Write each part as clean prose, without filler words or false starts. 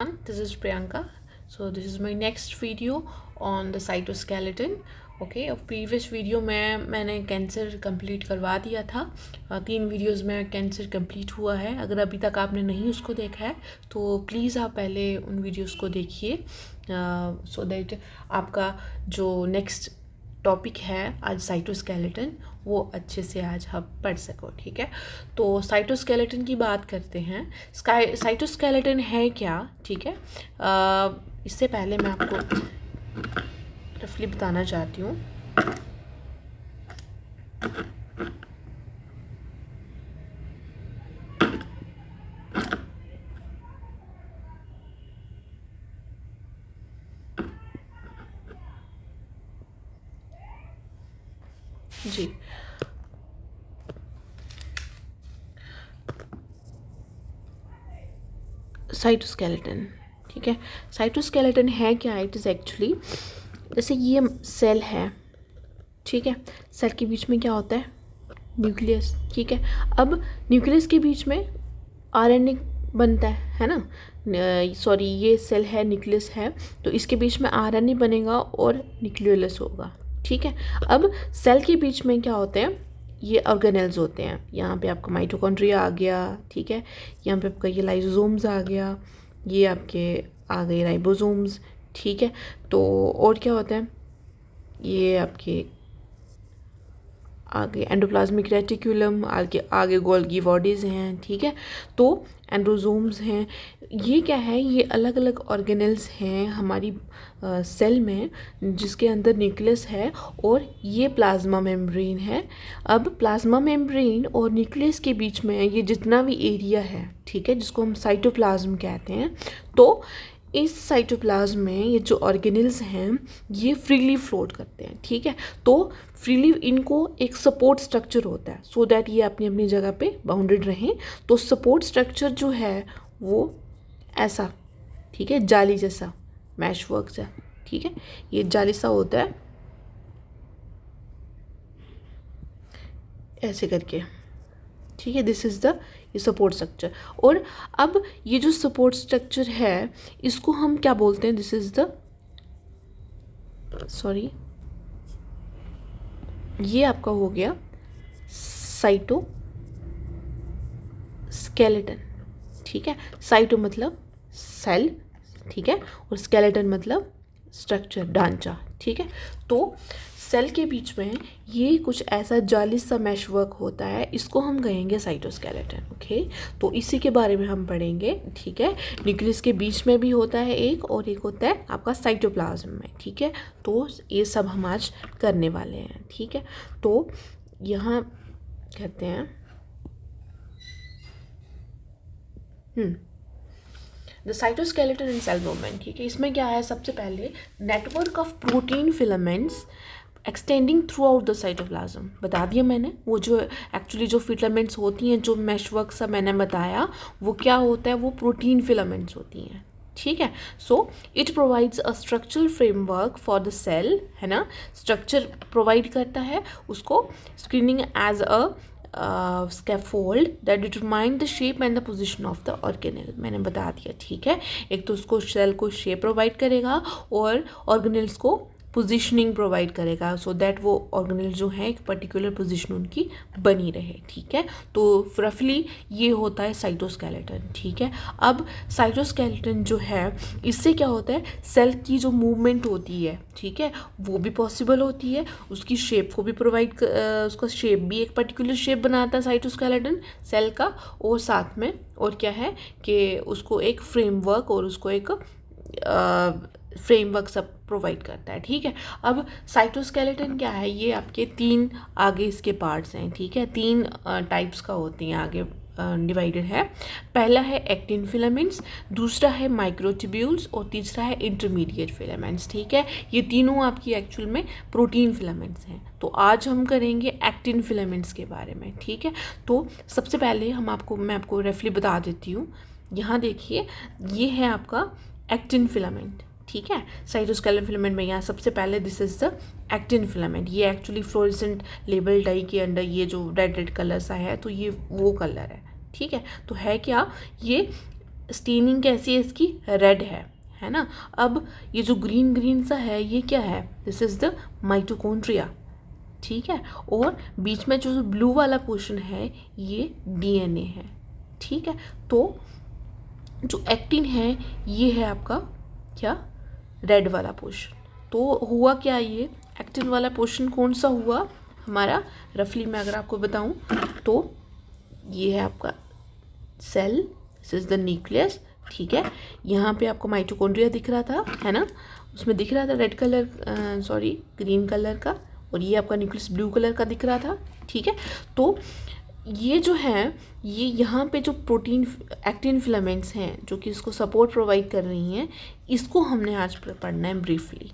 This is Priyanka. So this is my next video on the cytoskeleton. Okay और previous video में मैंने cancer complete करवा दिया था। 3 वीडियोस में कैंसर कंप्लीट हुआ है। अगर अभी तक आपने नहीं उसको देखा है तो प्लीज़ आप पहले उन वीडियोस को देखिए सो दैट आपका जो नेक्स्ट टॉपिक है आज साइटोस्केलेटन वो अच्छे से आज आप पढ़ सको। ठीक है, तो साइटोस्केलेटन की बात करते हैं। साइटोस्केलेटन है क्या? ठीक है, इससे पहले मैं आपको रफली बताना चाहती हूँ। जी, साइटोस्केलेटन, ठीक है, साइटोस्केलेटन है क्या? इट इज़ एक्चुअली जैसे ये सेल है, ठीक है, सेल के बीच में क्या होता है? न्यूक्लियस। ठीक है, अब न्यूक्लियस के बीच में आरएनए बनता है ना। सॉरी, ये सेल है, न्यूक्लियस है, तो इसके बीच में आरएनए बनेगा और न्यूक्लियोलस होगा। ठीक है, अब सेल के बीच में क्या होते हैं? ये ऑर्गेनेल्स होते हैं। यहाँ पे आपका माइटोकॉन्ड्रिया आ गया, ठीक है, यहाँ पे आपका ये लाइसोसोम्स आ गया, ये आपके आ गए राइबोसोम्स। ठीक है, तो और क्या होता है? ये आपके आगे एंडोप्लाज्मिक रेटिकुलम, आगे गोल्गी बॉडीज़ हैं। ठीक है, तो एंड्रोसोम्स हैं। ये क्या है? ये अलग अलग ऑर्गेनेल्स हैं हमारी सेल में, जिसके अंदर न्यूक्लियस है और ये प्लाज्मा मेम्ब्रेन है। अब प्लाज्मा मेम्ब्रेन और न्यूक्लियस के बीच में ये जितना भी एरिया है, ठीक है, जिसको हम साइटोप्लाज्म कहते हैं, तो इस साइटोप्लाज्म में ये जो ऑर्गेनेल्स हैं ये फ्रीली फ्लोट करते हैं। ठीक है, तो फ्रीली इनको एक सपोर्ट स्ट्रक्चर होता है सो दैट ये अपनी अपनी जगह पे बाउंडेड रहें। तो सपोर्ट स्ट्रक्चर जो है वो ऐसा, ठीक है, जाली जैसा, मैश वर्क सा, ठीक है, ये जाली सा होता है ऐसे करके। ठीक है, दिस इज़ द ये सपोर्ट स्ट्रक्चर। और अब ये जो सपोर्ट स्ट्रक्चर है इसको हम क्या बोलते हैं? दिस इज़ द सॉरी, ये आपका हो गया साइटोस्केलेटन। ठीक है, साइटो मतलब सेल, ठीक है, और स्केलेटन मतलब स्ट्रक्चर, ढांचा। ठीक है, तो सेल के बीच में ये कुछ ऐसा जाली सा मैश वर्क होता है, इसको हम कहेंगे साइटोस्केलेटन। ओके, तो इसी के बारे में हम पढ़ेंगे। ठीक है, न्यूक्लियस के बीच में भी होता है एक, और एक होता है आपका साइटोप्लाज्म में। ठीक है, तो ये सब हम आज करने वाले हैं। ठीक है, तो यहाँ कहते हैं the cytoskeleton in cell movement. ठीक है, इसमें क्या है? सबसे पहले network of protein filaments extending throughout the cytoplasm. बता दिया मैंने, वो जो एक्चुअली जो फिलामेंट्स होती हैं, जो मैशवर्क सा मैंने बताया, वो क्या होता है? वो प्रोटीन फिलामेंट्स होती हैं। ठीक है, so it provides a structural framework for the cell, है ना, स्ट्रक्चर प्रोवाइड करता है उसको, screening as a scaffold that determine the shape and the position of the organelle. मैंने बता दिया। ठीक है, एक तो उसको सेल को शेप प्रोवाइड करेगा और ऑर्गेनेल्स को पोजीशनिंग प्रोवाइड करेगा सो दैट वो ऑर्गेनेल जो है एक पर्टिकुलर पोजीशन उनकी बनी रहे। ठीक है, तो रफली ये होता है साइटोस्केलेटन। ठीक है, अब साइटोस्केलेटन जो है इससे क्या होता है? सेल की जो मूवमेंट होती है, ठीक है, वो भी पॉसिबल होती है, उसकी शेप को भी प्रोवाइड, उसका शेप भी एक पर्टिकुलर शेप बनाता है साइटोस्केलेटन सेल का, और साथ में और क्या है कि उसको एक फ्रेमवर्क और उसको एक फ्रेमवर्क सब प्रोवाइड करता है। ठीक है, अब साइटोस्केलेटन क्या है? ये आपके 3 आगे इसके पार्ट्स हैं। ठीक है, 3 टाइप्स का होती हैं, आगे डिवाइडेड है। पहला है एक्टिन फिलामेंट्स, दूसरा है माइक्रोट्यूब्यूल्स और तीसरा है इंटरमीडिएट फिलामेंट्स। ठीक है, ये तीनों आपकी एक्चुअल में प्रोटीन फिलामेंट्स हैं। तो आज हम करेंगे एक्टिन फिलामेंट्स के बारे में। ठीक है, तो सबसे पहले मैं आपको रफली बता देती हूँ। यहाँ देखिए, ये है आपका एक्टिन फिलामेंट। ठीक है, साइटोस्केलेटन फिलामेंट में यहाँ सबसे पहले this is the actin filament. ये एक्चुअली फ्लोरेसेंट लेबल डाई के अंडर ये जो रेड रेड कलर सा है, तो ये वो कलर है। ठीक है, तो है क्या? ये स्टेनिंग कैसी है इसकी, रेड है ना। अब ये जो ग्रीन ग्रीन सा है ये क्या है, दिस इज़ द माइटोकॉन्ड्रिया, ठीक है। और बीच में जो ब्लू वाला पोर्शन है ये डीएनए है, ठीक है। तो जो एक्टिन है ये है आपका क्या, रेड वाला पोर्शन। तो हुआ क्या, ये एक्टिन वाला पोर्शन कौन सा हुआ हमारा, रफली मैं अगर आपको बताऊं तो ये है आपका cell, this is the nucleus, ठीक है। यहाँ पे आपको माइटोकॉन्ड्रिया दिख रहा था, है ना, उसमें दिख रहा था रेड कलर, ग्रीन कलर का, और ये आपका न्यूक्लियस ब्लू कलर का दिख रहा था, ठीक है। तो ये जो है ये यहाँ पे जो प्रोटीन एक्टिन फिलामेंट्स हैं जो कि इसको सपोर्ट प्रोवाइड कर रही हैं, इसको हमने आज पढ़ना है ब्रीफली,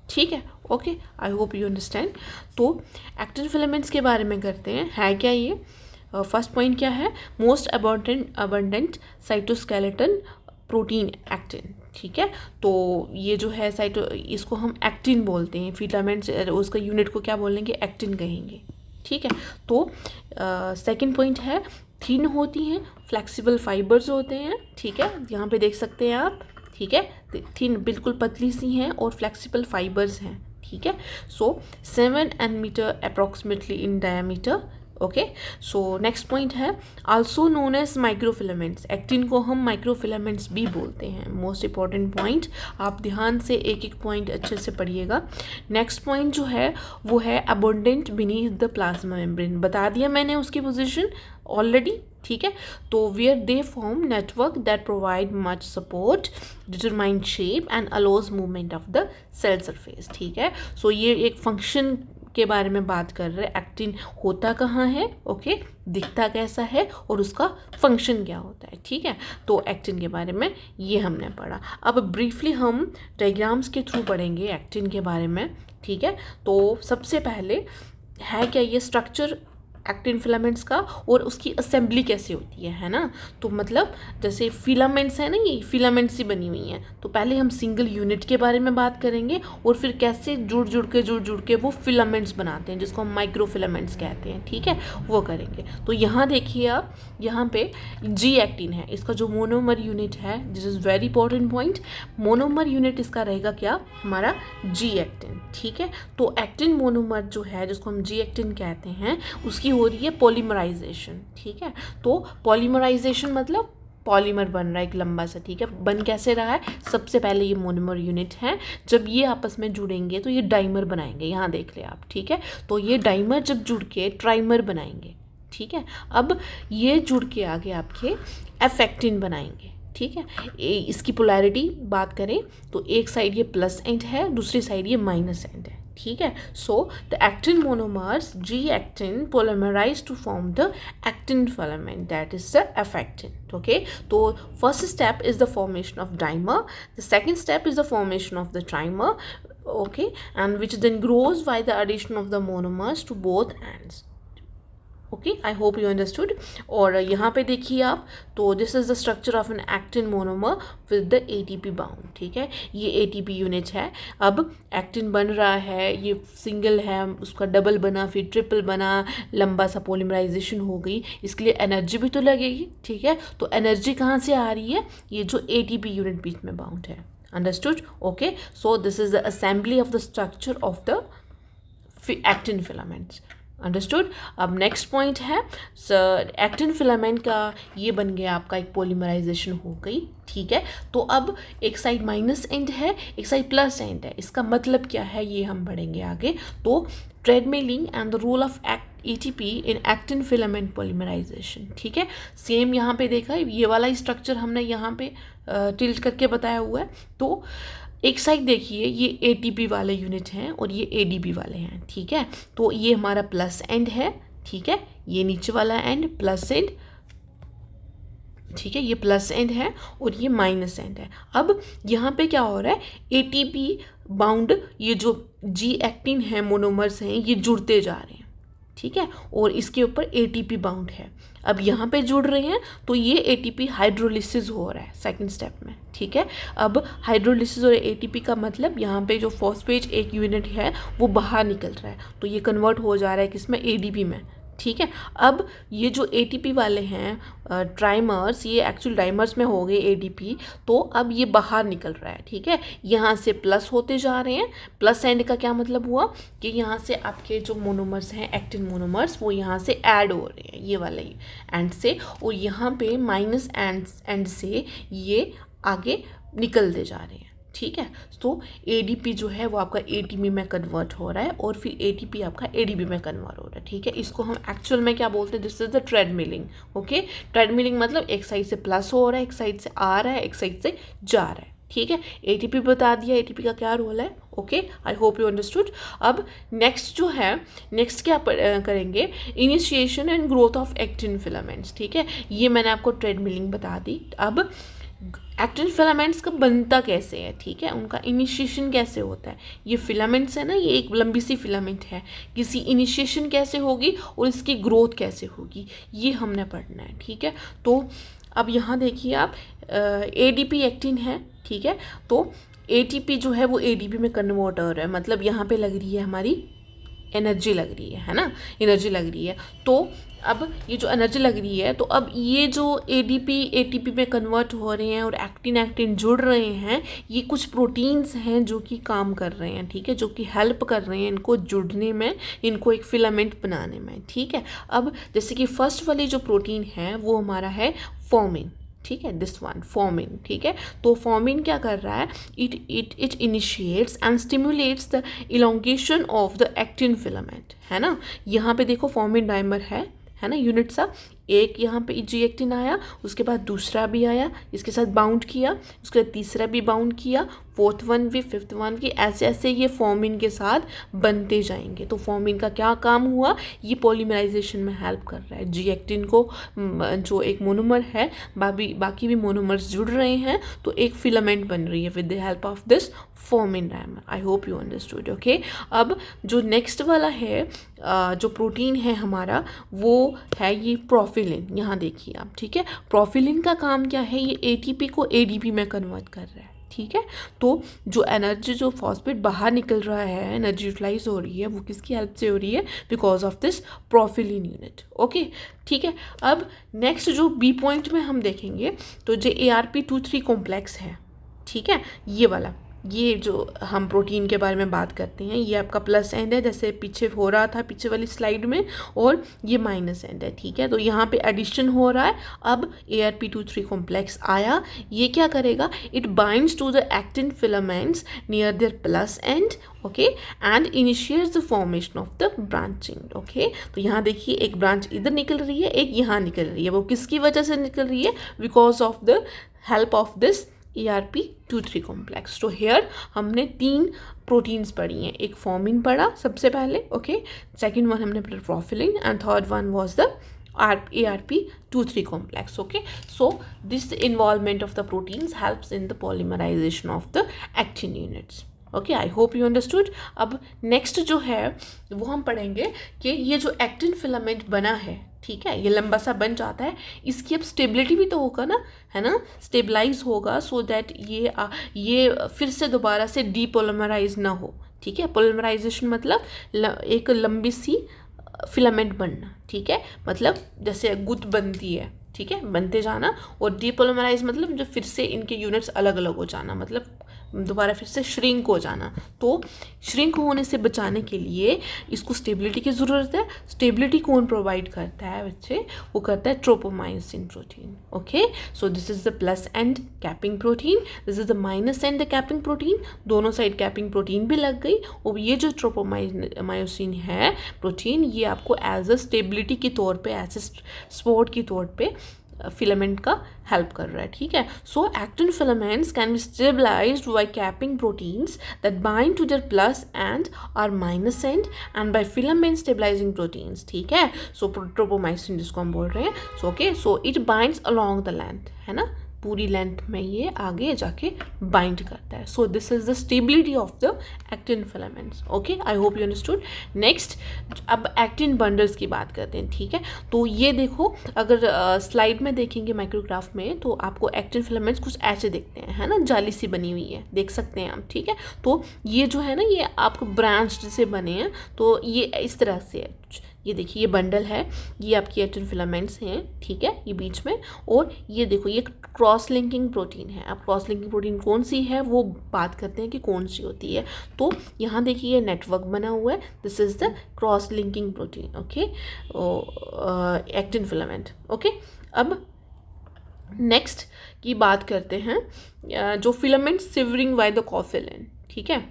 ठीक है। Okay, I hope you understand. तो एक्टिन फिलामेंट्स के बारे में करते हैं, है क्या ये। फर्स्ट पॉइंट क्या है, most abundant cytoskeleton protein actin, ठीक है। तो ये जो है इसको हम एक्टिन बोलते हैं, फिलामेंट्स उसका यूनिट को क्या बोलेंगे, एक्टिन कहेंगे, ठीक है। तो सेकंड पॉइंट है, थिन होती हैं, फ्लेक्सिबल फाइबर्स होते हैं, ठीक है, यहाँ पे देख सकते हैं आप, ठीक है। थिन बिल्कुल पतली सी हैं और फ्लेक्सिबल फाइबर्स हैं, ठीक है। So 7 nm approximately in diameter, okay. So next point है, also known as microfilaments, actin को हम माइक्रोफिलामेंट्स भी बोलते हैं। मोस्ट इंपॉर्टेंट पॉइंट, आप ध्यान से एक एक पॉइंट अच्छे से पढ़िएगा। नेक्स्ट पॉइंट जो है वो है abundant beneath the plasma membrane, बता दिया मैंने उसकी पोजीशन ऑलरेडी, ठीक है। तो where they form network that provide much support, determine shape and allows movement of the cell surface, ठीक है। सो ये एक फंक्शन के बारे में बात कर रहे हैं, एक्टिन होता कहाँ है, ओके, दिखता कैसा है और उसका फंक्शन क्या होता है, ठीक है। तो एक्टिन के बारे में ये हमने पढ़ा। अब ब्रीफली हम डायग्राम्स के थ्रू पढ़ेंगे एक्टिन के बारे में, ठीक है। तो सबसे पहले है क्या ये स्ट्रक्चर एक्टिन फिलामेंट्स का, और उसकी असेंबली कैसे होती है ना। तो मतलब जैसे फिलामेंट्स है ना, ये फिलामेंट्स ही बनी हुई हैं। तो पहले हम सिंगल यूनिट के बारे में बात करेंगे और फिर कैसे जुड़ के वो फिलामेंट्स बनाते हैं जिसको हम माइक्रो फिलामेंट्स कहते हैं, ठीक है, वो करेंगे। तो यहाँ देखिए आप, यहाँ पे जी एक्टिन है, इसका जो मोनोमर यूनिट है, this is very important point, monomer unit इसका रहेगा क्या, हमारा जी एक्टिन, ठीक है। तो एक्टिन मोनोमर जो है जिसको हम जी एक्टिन कहते हैं, उसकी हो रही है पॉलीमराइजेशन, ठीक है। तो पॉलीमराइजेशन मतलब पॉलीमर बन रहा है एक लंबा सा, ठीक है। बन कैसे रहा है, सबसे पहले ये मोनोमर यूनिट है, जब ये आपस में जुड़ेंगे तो ये डाइमर बनाएंगे, यहाँ देख ले आप, ठीक है। तो ये डाइमर जब जुड़ के ट्राइमर बनाएंगे, ठीक है। अब ये जुड़ के आगे आपके एफेक्टिन बनाएंगे, ठीक है। इसकी पोलैरिटी बात करें तो एक साइड ये प्लस एंड है, दूसरी साइड ये माइनस एंड है, ठीक है। So the actin monomers G actin polymerise to form the actin filament, that is the F actin, okay. तो first step is the formation of dimer, the second step is the formation of the trimer, okay, and which then grows by the addition of the monomers to both ends, okay. I hope you understood. और यहाँ पे देखिए आप, तो this is the structure of an actin monomer with the ATP bound, ठीक है। ये ATP unit है। अब एक्टिन बन रहा है, ये सिंगल है, उसका डबल बना, फिर ट्रिपल बना, लंबा सा पॉलीमराइजेशन हो गई, इसके लिए एनर्जी भी तो लगेगी, ठीक है। तो एनर्जी कहाँ से आ रही है, ये जो एटीपी यूनिट बीच में बाउंड है, understood, okay. So this is the assembly of the structure of the actin filaments, understood. अब नेक्स्ट पॉइंट है, एक्टिन फिलामेंट का ये बन गया आपका एक पॉलीमराइजेशन हो गई, ठीक है। तो अब एक साइड माइनस एंड है, एक साइड प्लस एंड है, इसका मतलब क्या है ये हम पढ़ेंगे आगे। तो treadmilling and the role of ATP in actin filament polymerisation, ठीक है। सेम यहाँ पे देखा, ये वाला ही स्ट्रक्चर हमने यहाँ पे टिल्ट करके बताया हुआ है। तो एक साइड देखिए, ये एटीपी वाले यूनिट हैं और ये एडीपी वाले हैं, ठीक है। तो ये हमारा प्लस एंड है, ठीक है, ये नीचे वाला एंड प्लस एंड, ठीक है, ये प्लस एंड है और ये माइनस एंड है। अब यहाँ पे क्या हो रहा है, एटीपी बाउंड ये जो जी एक्टिन है, मोनोमर्स हैं, ये जुड़ते जा रहे हैं, ठीक है, और इसके ऊपर एटीपी बाउंड है। अब यहाँ पे जुड़ रहे हैं तो ये एटीपी हाइड्रोलिसिस हो रहा है सेकंड स्टेप में, ठीक है। अब हाइड्रोलिसिस और एटीपी का मतलब यहाँ पे जो फॉस्फेट एक यूनिट है वो बाहर निकल रहा है, तो ये कन्वर्ट हो जा रहा है किसमें, एडीपी में, ठीक है। अब ये जो ATP वाले हैं ट्राइमर्स, ये एक्चुअल डाइमर्स में हो गए ADP, तो अब ये बाहर निकल रहा है। ठीक है, यहाँ से प्लस होते जा रहे हैं। प्लस एंड का क्या मतलब हुआ कि यहाँ से आपके जो मोनोमर्स हैं, एक्टिन मोनोमर्स, वो यहाँ से ऐड हो रहे हैं, ये वाले एंड से, और यहाँ पे माइनस एंड से ये आगे निकलते जा रहे हैं। ठीक है, तो ADP जो है वो आपका ATP में कन्वर्ट हो रहा है और फिर ATP आपका ADP में कन्वर्ट हो रहा है। ठीक है, इसको हम एक्चुअल में क्या बोलते हैं, this is the treadmilling. Okay, treadmilling मतलब एक साइड से प्लस हो रहा है, एक साइड से आ रहा है, एक साइड से जा रहा है। ठीक है, ATP बता दिया, ATP का क्या रोल है। Okay, I hope you understood. अब नेक्स्ट जो है, नेक्स्ट क्या करेंगे, initiation and growth of actin filaments. ठीक है, ये मैंने आपको ट्रेडमिलिंग बता दी। अब एक्टिन फिलामेंट्स का बनता कैसे है, ठीक है, उनका इनिशिएशन कैसे होता है। ये फिलामेंट्स है ना, ये एक लंबी सी फिलामेंट है, किसी इनिशिएशन कैसे होगी और इसकी ग्रोथ कैसे होगी, ये हमने पढ़ना है। ठीक है, तो अब यहाँ देखिए आप, ADP एक्टिन है। ठीक है, तो ATP जो है वो ADP में कन्वर्ट हो रहा है, मतलब यहाँ पे लग रही है हमारी एनर्जी लग रही है ना, एनर्जी लग रही है। तो अब ये जो एनर्जी लग रही है, तो अब ये जो ADP ATP में कन्वर्ट हो रहे हैं और एक्टिन जुड़ रहे हैं, ये कुछ प्रोटीन्स हैं जो कि काम कर रहे हैं। ठीक है, जो कि हेल्प कर रहे हैं इनको जुड़ने में, इनको एक फिलामेंट बनाने में। ठीक है, अब जैसे कि फर्स्ट वाली जो प्रोटीन है वो हमारा है फॉर्मिन। ठीक है, दिस वन फॉर्मिन। ठीक है, तो फॉर्मिन क्या कर रहा है, it initiates and stimulates the elongation of the actin filament, है ना। यहाँ पे देखो फॉर्मिन डाइमर है ना, यूनिट सा, एक यहाँ पे G एक्टिन आया, उसके बाद दूसरा भी आया, इसके साथ बाउंड किया, उसके बाद तीसरा भी बाउंड किया, फोर्थ वन भी, फिफ्थ वन भी, ऐसे ऐसे ये फॉर्मिन के साथ बनते जाएंगे। तो फॉर्मिन का क्या काम हुआ, ये पॉलीमराइजेशन में हेल्प कर रहा है। G एक्टिन को जो एक मोनोमर है, बाकी भी मोनोमर्स जुड़ रहे हैं, तो एक फिलामेंट बन रही है with the help of this formin dimer. I hope you understood. Okay, अब जो नेक्स्ट वाला है जो प्रोटीन है हमारा, वो है ये प्रोफिलिन। यहाँ देखिए आप, ठीक है, प्रोफिलिन का काम क्या है, ये ATP को ADP में कन्वर्ट कर रहा है। ठीक है, तो जो एनर्जी, जो फॉस्फेट बाहर निकल रहा है, एनर्जी यूटिलाइज हो रही है, वो किसकी हेल्प से हो रही है, because of this profilin unit. Okay, ठीक है, अब नेक्स्ट जो B पॉइंट में हम देखेंगे, तो जो ARP23 कॉम्प्लेक्स है, ठीक है, ये वाला, ये जो हम प्रोटीन के बारे में बात करते हैं, ये आपका प्लस एंड है, जैसे पीछे हो रहा था पीछे वाली स्लाइड में, और ये माइनस एंड है। ठीक है, तो यहाँ पे एडिशन हो रहा है। अब ARP23 कॉम्प्लेक्स आया, ये क्या करेगा, it binds to the actin filaments near their plus end, okay, and initiates the formation of the branching. Okay, तो यहाँ देखिए एक ब्रांच इधर निकल रही है, एक यहाँ निकल रही है, वो किसकी वजह से निकल रही है, because of the help of this ARP23 complex. तो हेयर हमने 3 प्रोटीन्स पढ़ी हैं, एक फॉर्मिन पढ़ा सबसे पहले, ओके, सेकेंड वन हमने पढ़ा profilin, and third one was the ARP23 complex. Okay, so this involvement of the proteins helps in the polymerization of the actin units. Okay, I hope you understood. अब next जो है वो हम पढ़ेंगे कि ये जो एक्टिन फिलामेंट बना है, ठीक है, ये लंबा सा बन जाता है, इसकी अब स्टेबिलिटी भी तो होगा ना, है ना, स्टेबलाइज होगा, सो दैट ये फिर से दोबारा से डीपोलिमराइज ना हो। ठीक है, पोलिमराइजेशन मतलब एक लंबी सी फिलामेंट बनना। ठीक है, मतलब जैसे गुत्त बनती है, ठीक है, बनते जाना, और डीपोलिमराइज मतलब जो फिर से इनके यूनिट्स अलग अलग हो जाना, मतलब दोबारा फिर से श्रिंक हो जाना। तो श्रिंक होने से बचाने के लिए इसको स्टेबिलिटी की ज़रूरत है। स्टेबिलिटी कौन प्रोवाइड करता है बच्चे, वो करता है tropomyosin protein. Okay, so this is the plus and capping protein, this is the minus and the capping protein, दोनों साइड कैपिंग प्रोटीन भी लग गई, और ये जो ट्रोपोमायोसिन है प्रोटीन, ये आपको एज अ स्टेबिलिटी के तौर पे, एज ए सपोर्ट के तौर पे फिलामेंट का हेल्प कर रहा है। ठीक है, so actin filaments can be stabilized by capping proteins that bind to their plus end और minus end by filament stabilizing proteins. ठीक है, सो ट्रोपोमायोसिन जिसको हम बोल रहे हैं, so okay, so it binds along the length, है ना, पूरी लेंथ में ये आगे जाके बाइंड करता है। So this is the stability of the actin filaments. Okay, I hope you understood. Next, अब एक्टिन बंडल्स की बात करते हैं। ठीक है, तो ये देखो, अगर स्लाइड में देखेंगे माइक्रोग्राफ में, तो आपको एक्टिन फिलामेंट्स कुछ ऐसे दिखते हैं, है ना, जाली सी बनी हुई है, देख सकते हैं आप। ठीक है, तो ये जो है ना, ये आपको ब्रांच से बने हैं, तो ये इस तरह से है, ये देखिए ये बंडल है, ये आपकी एक्टिन फिलामेंट्स हैं, ठीक है, ये बीच में, और ये देखो ये क्रॉस लिंकिंग प्रोटीन है। अब क्रॉस लिंकिंग प्रोटीन कौन सी है वो बात करते हैं कि कौन सी होती है। तो यहाँ देखिए ये नेटवर्क बना हुआ है, this is the cross linking protein, okay, actin filament, okay. अब नेक्स्ट की बात करते हैं जो फिलामेंट सिवरिंग बाय द कॉफिलिन, ठीक है।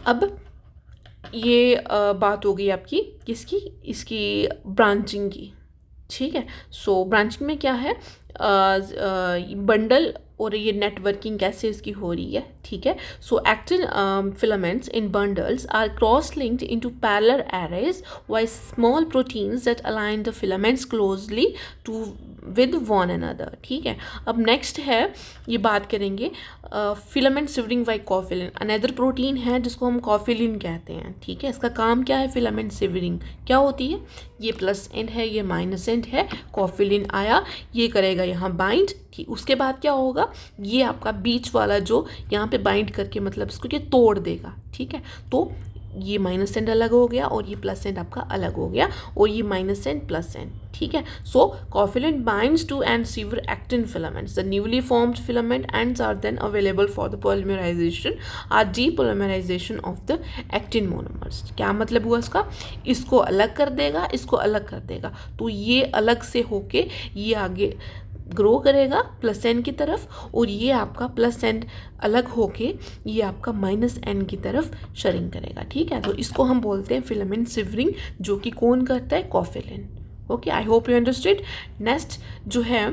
अब ये बात हो गई आपकी किसकी, इसकी ब्रांचिंग की, ठीक है। सो ब्रांचिंग में क्या है, बंडल और ये नेटवर्किंग कैसे इसकी हो रही है, ठीक है। So actin filaments in bundles are cross linked into parallel arrays by small proteins that align the filaments closely to with one another, ठीक है। अब नेक्स्ट है, ये बात करेंगे filament severing by cofilin, another protein है जिसको हम कॉफिलिन कहते हैं, ठीक है। इसका काम क्या है, फिलामेंट सिवरिंग क्या होती है, ये प्लस एंड है, ये माइनस एंड है, कॉफिलिन आया, ये करेगा यहाँ बाइंड, ठीक। उसके बाद क्या होगा, ये आपका बीच वाला जो यहाँ पे बाइंड करके मतलब इसको ये तोड़ देगा, ठीक है। तो ये माइनस एंड अलग हो गया और ये प्लस एंड आपका अलग हो गया, और ये माइनस एंड प्लस एंड, ठीक है। So cofilin binds to and sever actin filaments, the newly formed filament ends are then available for the polymerization or depolymerization of the actin monomers. क्या मतलब हुआ इसका, इसको अलग कर देगा, इसको अलग कर देगा, तो ये अलग से होके ये आगे ग्रो करेगा प्लस एन की तरफ, और ये आपका प्लस एन अलग होके ये आपका माइनस एन की तरफ शरिंग करेगा, ठीक है। तो इसको हम बोलते हैं फिलामेंट सिवरिंग, जो कि कौन करता है, cofilin, okay. I hope you understood. Next जो है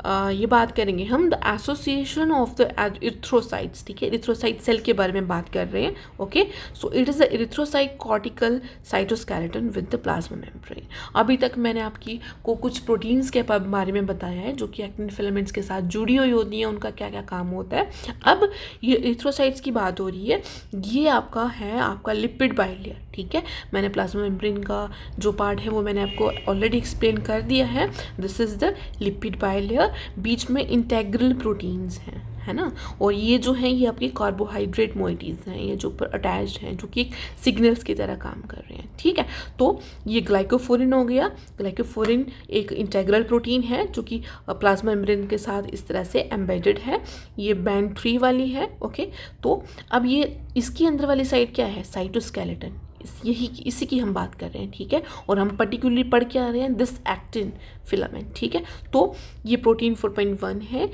ये बात करेंगे हम the association of the erythrocytes, ठीक है। इरिथ्रोसाइट सेल के बारे में बात कर रहे हैं, okay. So it is the erythrocyte cortical cytoskeleton with the plasma membrane. अभी तक मैंने आपकी को कुछ प्रोटीन्स के बारे में बताया है जो कि एक्टिन फिलामेंट्स के साथ जुड़ी हुई होती हैं, उनका क्या क्या काम होता है। अब ये इरिथ्रोसाइट्स की बात हो रही है, ये आपका है आपका लिपिड बाइलेयर, ठीक है। मैंने प्लाज्मा मेम्ब्रेन का जो पार्ट है वो मैंने आपको ऑलरेडी एक्सप्लेन कर दिया है, this is the lipid bilayer. बीच में इंटेग्रल प्रोटीन्स हैं, है ना, और ये जो हैं ये आपकी कार्बोहाइड्रेट मोइटीज़ हैं, ये जो ऊपर अटैच्ड हैं, जो कि एक सिग्नल्स की तरह काम कर रहे हैं, ठीक है। तो ये ग्लाइकोफोरिन हो गया, ग्लाइकोफोरिन एक इंटेग्रल प्रोटीन है जो कि प्लाज्मा मेम्ब्रेन के साथ इस तरह से एम्बेडेड है, ये बैंड 3 वाली है, ओके। तो अब ये इसकी अंदर वाली साइड क्या है, साइटोस्केलेटन, यही इसी की हम बात कर रहे हैं, ठीक है। और हम पर्टिकुलरली पढ़ के आ रहे हैं दिस एक्टिन फिलामेंट, ठीक है। तो ये प्रोटीन 4.1 है,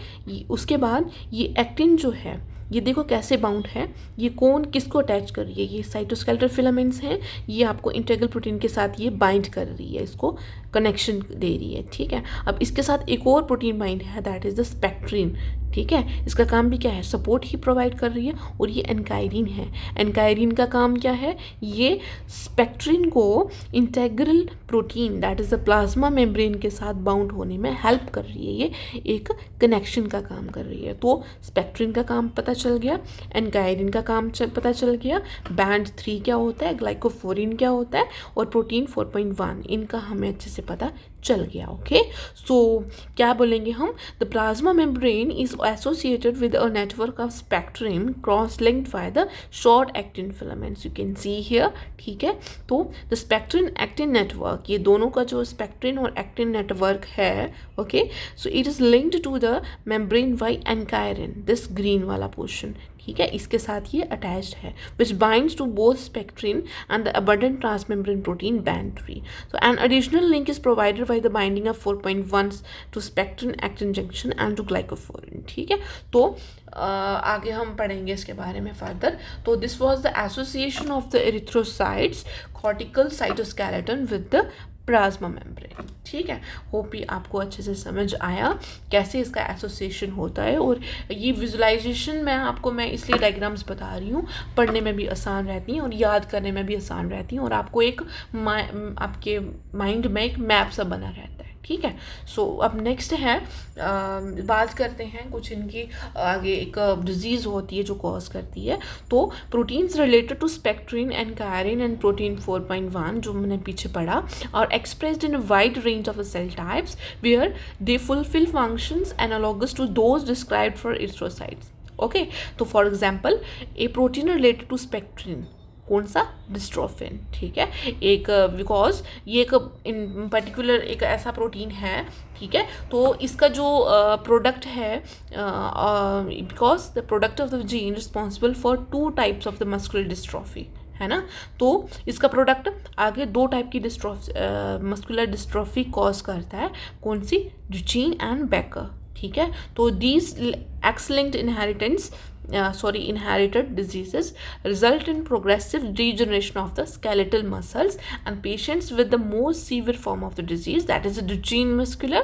उसके बाद ये एक्टिन जो है ये देखो कैसे बाउंड है, ये कौन किसको अटैच कर रही है, ये साइटोस्केलेटल फिलामेंट्स हैं, ये आपको इंटेग्रल प्रोटीन के साथ ये बाइंड कर रही है, इसको कनेक्शन दे रही है, ठीक है। अब इसके साथ एक और प्रोटीन बाइंड है, दैट इज़ द स्पेक्ट्रिन, ठीक है। इसका काम भी क्या है, सपोर्ट ही प्रोवाइड कर रही है, और ये एनकाइरिन है। एनकाइरिन का काम क्या है, ये स्पेक्ट्रिन को integral protein that is the plasma membrane के साथ बाउंड होने में हेल्प कर रही है, ये एक कनेक्शन का काम कर रही है। तो स्पेक्ट्रिन का काम पता चल गया, एनकाइरिन का काम पता चल गया, बैंड 3 क्या होता है, ग्लाइकोफोरिन क्या होता है, और प्रोटीन 4.1 इनका हमें अच्छे से पता चल गया, ओके। सो क्या बोलेंगे हम, the plasma membrane is associated with a network of spectrin cross linked by the short actin filaments, you can see here, ठीक है। तो द स्पेक्ट्रिन एक्टिन नेटवर्क, ये दोनों का जो स्पेक्ट्रिन और एक्टिन नेटवर्क है, okay, so it is linked to the membrane by ankyrin, this green वाला पोर्शन, ठीक है, इसके साथ ये अटैच्ड है, which binds to both spectrin and the abundant transmembrane protein band 3. So an additional link is provided by the binding of 4.1 to spectrin actin junction and to glycophorin. ठीक है, तो आगे हम पढ़ेंगे इसके बारे में फर्दर. तो this was the association of the erythrocytes cortical cytoskeleton with the plasma membrane. ठीक है, होप ये आपको अच्छे से समझ आया कैसे इसका एसोसिएशन होता है. और ये विजुलाइजेशन मैं इसलिए डायग्राम्स बता रही हूँ, पढ़ने में भी आसान रहती हैं और याद करने में भी आसान रहती हैं, और आपको एक आपके माइंड में एक मैप सा बना रहता है. ठीक है, सो अब नेक्स्ट है बात करते हैं कुछ इनकी आगे एक डिजीज़ होती है जो कॉज करती है. तो proteins related to spectrin and ankyrin and protein 4.1 जो मैंने पीछे पढ़ा और expressed in a wide range of cell types where they fulfil functions analogous to those described for erythrocytes. Okay, तो for example a protein related to spectrin, कौन सा, dystrophin, ठीक है। एक बिकॉज ये एक इन पर्टिकुलर एक ऐसा प्रोटीन है, ठीक है। तो इसका जो प्रोडक्ट है, because the product of the gene responsible for 2 types of the muscular dystrophy, है ना। तो इसका प्रोडक्ट आगे 2 टाइप की मस्कुलर डिस्ट्रॉफी कॉज करता है, कौन सी, ड्यूचेन एंड बेकर, ठीक है। तो these X-linked inherited diseases result in progressive degeneration of the skeletal muscles, and patients with the most severe form of the disease, that is the Duchenne muscular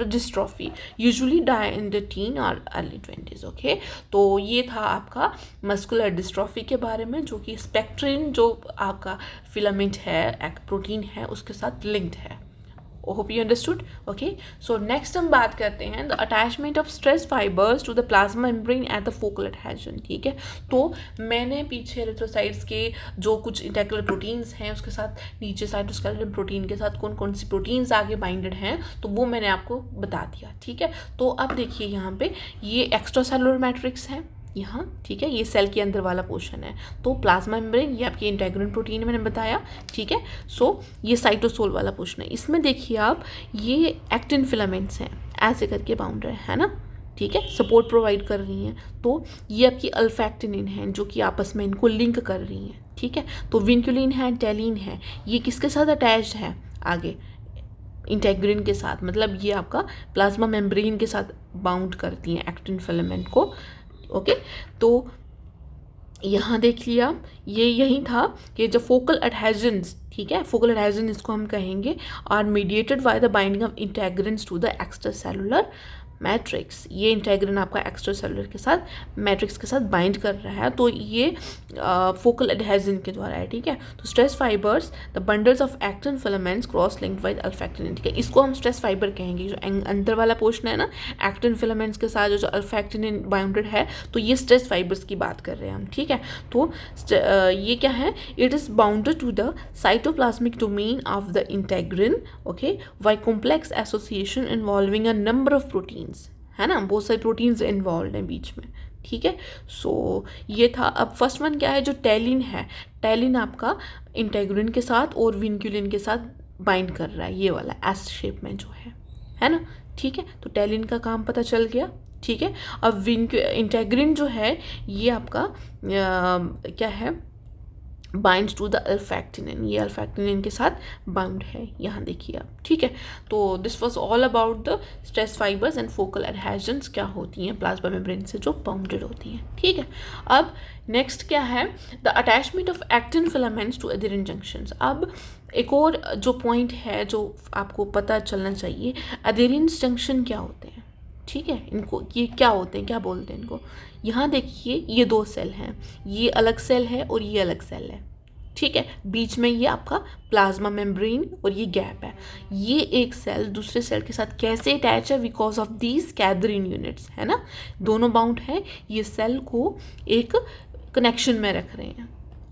dystrophy, usually die in the teen or early 20s, okay। तो ये था आपका muscular dystrophy के बारे में, जो कि spectrin जो आपका फिलामेंट है, एक प्रोटीन है, उसके साथ लिंक्ड है। Hope you understood, okay. So next हम बात करते हैं the attachment of stress fibres to the plasma membrane at the focal adhesion, ठीक है। तो मैंने पीछे एरिथ्रोसाइट्स के जो कुछ इंटेग्रल प्रोटीन्स हैं उसके साथ नीचे साइटोस्केलेटन प्रोटीन के साथ कौन कौन सी प्रोटीन्स आगे बाइंडेड हैं, तो वो मैंने आपको बता दिया, ठीक है। तो अब देखिए यहाँ पे ये एक्स्ट्रा सेलुलर मैट्रिक्स है यहाँ, ठीक है, ये सेल के अंदर वाला पोर्शन है। तो प्लाज्मा मेम्ब्रेन ये आपकी इंटेग्रिन प्रोटीन मैंने बताया, ठीक है। सो ये साइटोसोल वाला पोर्शन है। इसमें देखिए आप, ये एक्टिन फिलामेंट्स हैं, ऐसे करके बाउंड है ना, ठीक है, सपोर्ट प्रोवाइड कर रही हैं। तो ये आपकी अल्फैक्टिनिन है जो कि आपस में इनको लिंक कर रही हैं, ठीक है। तो विंक्यूलिन है, टेलिन है, ये किसके साथ अटैच्ड है, आगे इंटेग्रिन के साथ, मतलब ये आपका प्लाज्मा मेम्ब्रेन के साथ बाउंड करती हैं एक्टिन फिलामेंट को, ओके। तो यहाँ देख लिया, ये यही था कि जो फोकल एडहेजन्स, ठीक है, फोकल एडहेजन इसको हम कहेंगे, are mediated by the binding of integrins to the extra cellular matrix. ये इंटेग्रिन आपका एक्स्ट्रा सेलुलर के साथ मैट्रिक्स के साथ बाइंड कर रहा है, तो ये फोकल एडहेजन के द्वारा है, ठीक है। तो stress fibres the bundles of actin filaments cross linked by alpha actinin, ठीक है, इसको हम स्ट्रेस फाइबर कहेंगे। जो अंदर वाला पोर्शन है ना एक्टिन फिलामेंट्स के साथ जो अल्फैक्टिनिन बाउंडेड है, तो ये स्ट्रेस फाइबर्स की बात कर रहे हैं हम, ठीक है। तो ये क्या है, it is bounded to the cytoplasmic domain of the integrin, okay, by complex association involving a number of protein, है ना, बहुत सारे प्रोटीन्स इन्वॉल्व हैं बीच में, ठीक है। सो ये था। अब फर्स्ट वन क्या है, जो टेलिन है, टेलिन आपका इंटेग्रिन के साथ और विंक्यूलिन के साथ बाइंड कर रहा है, ये वाला एस शेप में जो है ना, ठीक है। तो टेलिन का काम पता चल गया, ठीक है। अब इंटेग्रिन जो है ये आपका क्या है, बाइंड्स टू द अल्फैक्टिनिन, ये अल्फैक्टिनिन के साथ बाउंड है, यहाँ देखिए आप, ठीक है। तो this was all about the stress fibres and focal adhesions, क्या होती हैं प्लाज्मा मेम्ब्रेन से जो बाउंडेड होती हैं, ठीक है। अब नेक्स्ट क्या है, the attachment of actin filaments to adherens junctions. अब एक और जो पॉइंट है जो आपको पता चलना चाहिए, एडेरिन जंक्शन क्या होते हैं, ठीक है, इनको ये क्या होते हैं, क्या बोलते हैं इनको। यहाँ देखिए ये 2 सेल हैं, ये अलग सेल है और ये अलग सेल है, ठीक है। बीच में ये आपका प्लाज्मा मेम्ब्रेन और ये गैप है। ये एक सेल दूसरे सेल के साथ कैसे अटैच है, बिकॉज ऑफ दीज कैदरीन यूनिट्स, है ना, दोनों बाउंड है, ये सेल को एक कनेक्शन में रख रहे हैं।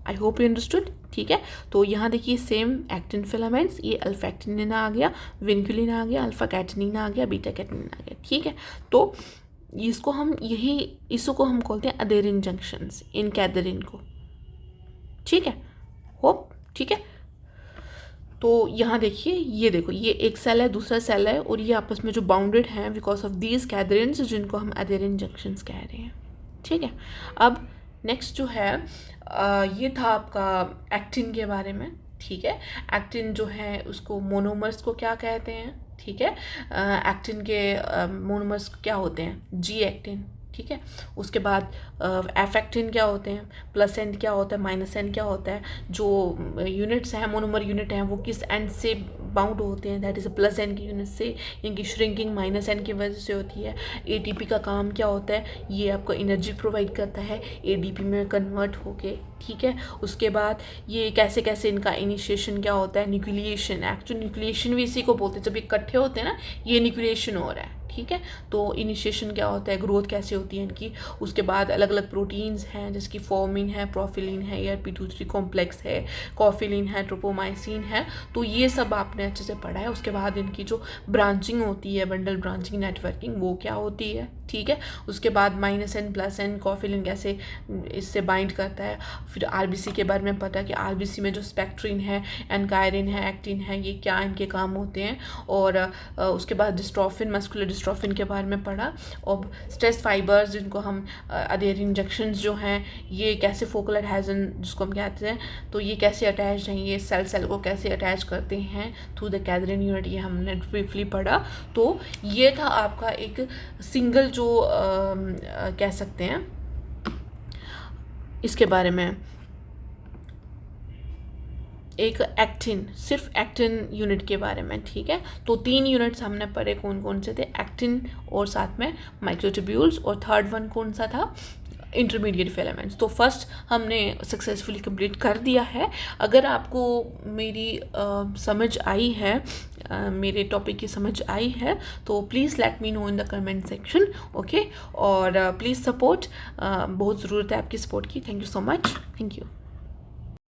आई होप यू अंडरस्टूड, ठीक है। तो यहाँ देखिए सेम एक्टिन फिलामेंट्स, ये अल्फैक्टिनिन आ गया, विंक्यूलिन आ गया, अल्फा कैटिनिन आ गया, बीटा कैटिनिन आ गया, ठीक है। तो इसको हम इसको हम बोलते हैं एडेरिन जंक्शंस इन कैदरिन को, ठीक है, होप, ठीक है। तो यहाँ देखिए, ये देखो, ये एक सेल है, दूसरा सेल है, और ये आपस में जो बाउंडेड हैं बिकॉज ऑफ दीज कैदरिन्स, जिनको हम एडेरिन जंक्शंस कह रहे हैं, ठीक है। अब नेक्स्ट जो है ये था आपका एक्टिन के बारे में, ठीक है। एक्टिन जो है उसको मोनोमर्स को क्या कहते हैं, ठीक है। एक्टिन के मोनोमर्स क्या होते हैं, जी एक्टिन, ठीक है। उसके बाद एफ एक्टिन क्या होते हैं, प्लस एंड क्या होता है, माइनस एंड क्या होता है। जो यूनिट्स हैं, मोनोमर यूनिट हैं, वो किस एंड से बाउंड होते हैं, that is a plus and की यूनिट से, इनकी श्रिंकिंग माइनस एंड की वजह से होती है। एटीपी का काम क्या होता है, ये आपको एनर्जी प्रोवाइड करता है एडीपी में कन्वर्ट होके, ठीक है। उसके बाद ये कैसे कैसे इनका इनिशिएशन क्या होता है, न्यूक्लिएशन, एक्चुअल न्यूक्लिएशन भी इसी को बोलते हैं, जब इकट्ठे होते हैं ना, ये न्यूक्लिएशन हो रहा है, ठीक है। तो इनिशिएशन क्या होता है, ग्रोथ कैसे होती है इनकी। उसके बाद अलग अलग प्रोटीन्स हैं, जिसकी फॉर्मिन है, प्रोफिलिन है, ERP23 कॉम्प्लेक्स है, कॉफिलिन है, ट्रोपोमाइसिन है। तो ये सब आपने अच्छे से पढ़ा है। उसके बाद इनकी जो ब्रांचिंग होती है, बंडल ब्रांचिंग नेटवर्किंग, वो क्या होती है, ठीक है। उसके बाद -N + N कोफिलिन कैसे इससे बाइंड करता है। फिर आरबीसी के बारे में पता कि आरबीसी में जो स्पेक्ट्रिन है, एनकायरिन है, एक्टिन है, ये क्या इनके काम होते हैं। और उसके बाद डिस्ट्रोफिन, मस्कुलर डिस्ट्रोफिन के बारे में पढ़ा। और स्ट्रेस फाइबर्स जिनको हम अधेरी इंजेक्शंस जो हैं, ये कैसे फोकल एडहेजन जिसको हम कहते हैं, तो ये कैसे अटैच हैं, ये सेल को कैसे अटैच करते हैं थ्रू द कैथरीन यूनिट, ये हमने ब्रीफली पढ़ा। तो ये था आपका एक सिंगल जो कह सकते हैं इसके बारे में, एक एक्टिन, सिर्फ एक्टिन यूनिट के बारे में, ठीक है। तो 3 यूनिट्स हमने पढ़े, कौन कौन से थे, एक्टिन और साथ में माइक्रोट्यूब्यूल्स, और थर्ड वन कौन सा था, इंटरमीडिएट फिलामेंट्स। तो फर्स्ट हमने सक्सेसफुली कंप्लीट कर दिया है। अगर आपको मेरी समझ आई है, मेरे टॉपिक की समझ आई है, तो please let me know in the comment section, okay. और प्लीज़ सपोर्ट, बहुत ज़रूरत है आपकी सपोर्ट की। Thank you so much, thank you.